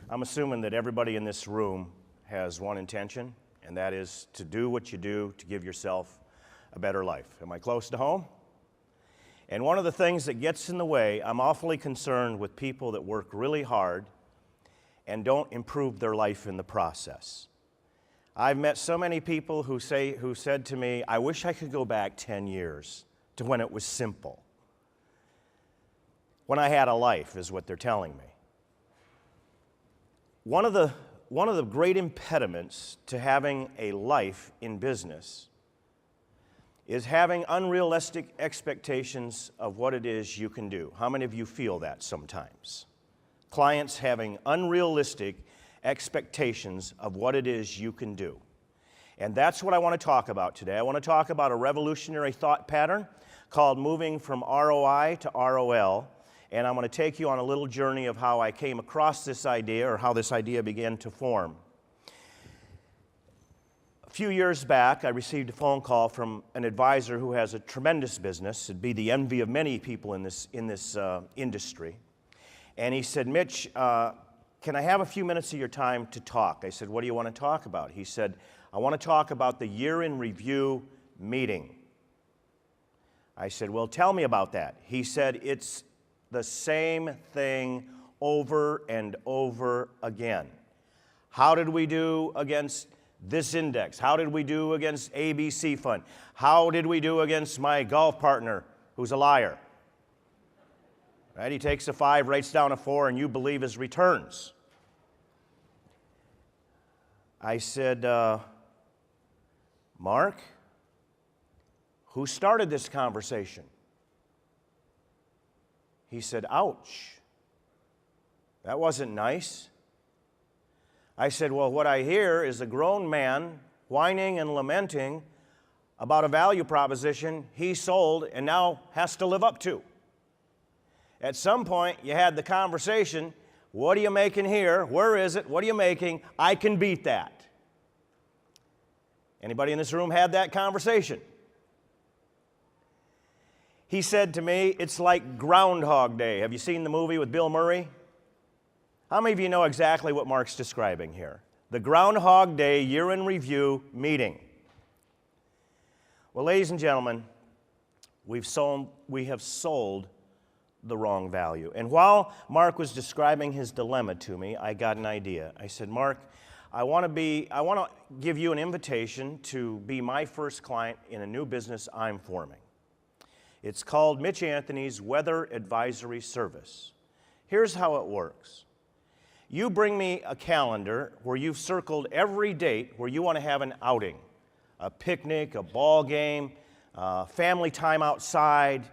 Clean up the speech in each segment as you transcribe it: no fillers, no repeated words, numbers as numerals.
I'm assuming that everybody in this room has one intention, and that is to do what you do to give yourself a better life. Am I close to home? And one of the things that gets in the way, I'm awfully concerned with people that work really hard and don't improve their life in the process. I've met so many people who said to me, I wish I could go back 10 years to when it was simple. When I had a life, is what they're telling me. One of the great impediments to having a life in business is having unrealistic expectations of what it is you can do. How many of you feel that sometimes? Clients having unrealistic expectations of what it is you can do. And that's what I want to talk about today. I want to talk about a revolutionary thought pattern called moving from ROI to ROL. And I'm going to take you on a little journey of how I came across this idea, or how this idea began to form. A few years back, I received a phone call from an advisor who has a tremendous business. It'd be the envy of many people in this industry. And he said, Mitch, can I have a few minutes of your time to talk? I said, what do you want to talk about? He said, I want to talk about the year in review meeting. I said, well, tell me about that. He said, it's the same thing over and over again. How did we do against this index? How did we do against ABC fund? How did we do against my golf partner who's a liar? Right? He takes a 5, writes down a 4, and you believe his returns. I said, Mark, who started this conversation? He said, ouch, that wasn't nice. I said, well, what I hear is a grown man whining and lamenting about a value proposition he sold and now has to live up to. At some point, you had the conversation, what are you making here? Where is it? What are you making? I can beat that. Anybody in this room had that conversation? He said to me, it's like Groundhog Day. Have you seen the movie with Bill Murray? How many of you know exactly what Mark's describing here? The Groundhog Day year in review meeting. Well, ladies and gentlemen, we have sold the wrong value. And while Mark was describing his dilemma to me, I got an idea. I said, Mark, I want to give you an invitation to be my first client in a new business I'm forming. It's called Mitch Anthony's Weather Advisory Service. Here's how it works. You bring me a calendar where you've circled every date where you want to have an outing, a picnic, a ball game, family time outside.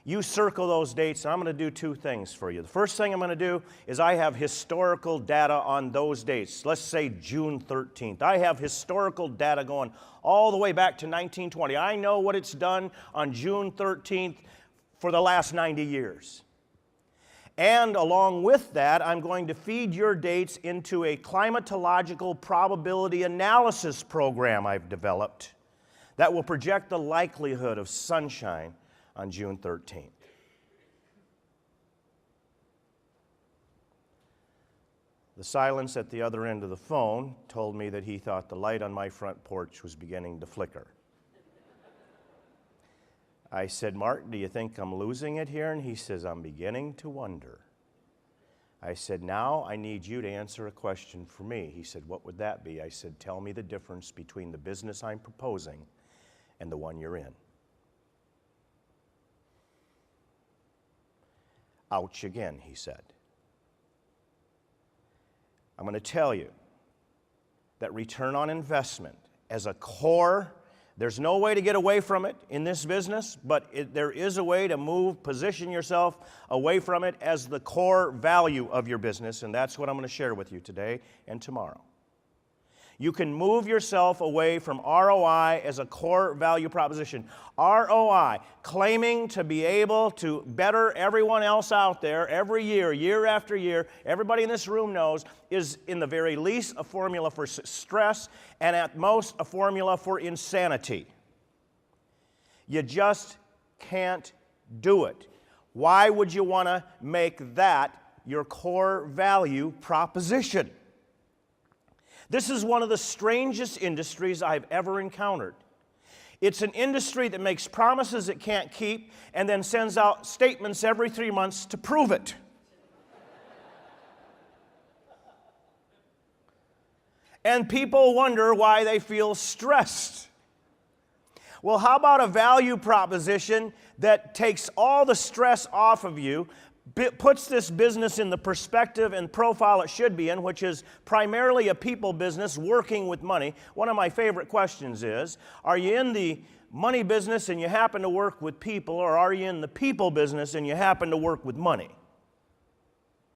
You circle those dates, and I'm going to do 2 things for you. The first thing I'm going to do is I have historical data on those dates. Let's say June 13th. I have historical data going all the way back to 1920. I know what it's done on June 13th for the last 90 years. And along with that, I'm going to feed your dates into a climatological probability analysis program I've developed that will project the likelihood of sunshine on June 13th. The silence at the other end of the phone told me that he thought the light on my front porch was beginning to flicker. I said, Mark, do you think I'm losing it here? And he says, I'm beginning to wonder. I said, now I need you to answer a question for me. He said, what would that be? I said, tell me the difference between the business I'm proposing and the one you're in. Ouch again, he said. I'm going to tell you that return on investment as a core, there's no way to get away from it in this business, but there is a way to position yourself away from it as the core value of your business, and that's what I'm going to share with you today and tomorrow. You can move yourself away from ROI as a core value proposition. ROI, claiming to be able to better everyone else out there every year, year after year, everybody in this room knows, is in the very least a formula for stress and at most a formula for insanity. You just can't do it. Why would you want to make that your core value proposition. This is one of the strangest industries I've ever encountered. It's an industry that makes promises it can't keep and then sends out statements every 3 months to prove it. And people wonder why they feel stressed. Well, how about a value proposition that takes all the stress off of you, puts this business in the perspective and profile it should be in, which is primarily a people business working with money? One of my favorite questions is, are you in the money business and you happen to work with people, or are you in the people business and you happen to work with money?